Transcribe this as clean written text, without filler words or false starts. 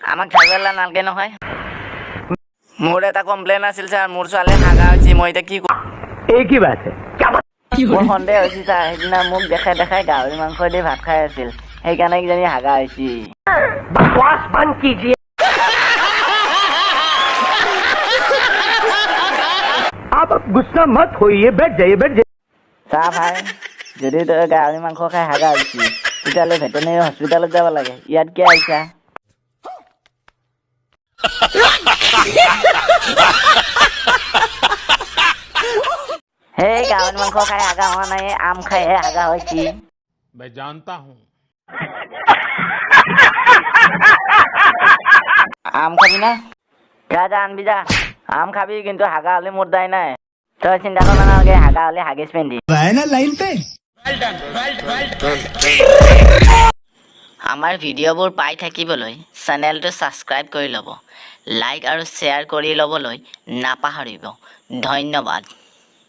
আমাক ঝাগলা নালগে নহয় মোৰ এটা কমপ্লেইন আছিল স্যাৰ মোৰ ছোৱালী হাগা হৈছে মই এটা কি এই কি বাত মোৰ সন্দেহ হৈছে স্যাৰ সেইদিনা মোক দেখাই দেখাই গাহৰি মাংস দি ভাত খাই আছিল সেইকাৰণে কিজানি হাগা হৈছে बकवास बंद कीजिए आप गुस्सा मत होइए बैठ जाइए চা ভাই যদি তই গাহৰি মাংস খাই হাগা হৈছে তেতিয়াহ'লে ভেটেনেৰী হস্পিটালত যাব লাগে ইয়াত কিয় আহিছা hey গাহৰি মাংস খাই হাগা হোৱা নাই আম খাইহে হাগা হৈছে मैं जानता हूँ আম খাবি না যা আনবি যা আম খাবি কিন্তু হাগা হলে মোৰ দায় নাই তই চিন্তা কৰিব নালাগে হাগা হলে হাগিছ পিন্ধি लाइन पे আমাৰ ভিডিঅ'বোৰ পাই থাকিবলৈ চেনেলটো ছাবস্ক্ৰাইব কৰি ল'ব লাইক আৰু শ্বেয়াৰ কৰি ল'বলৈ নাপাহৰিব ধন্যবাদ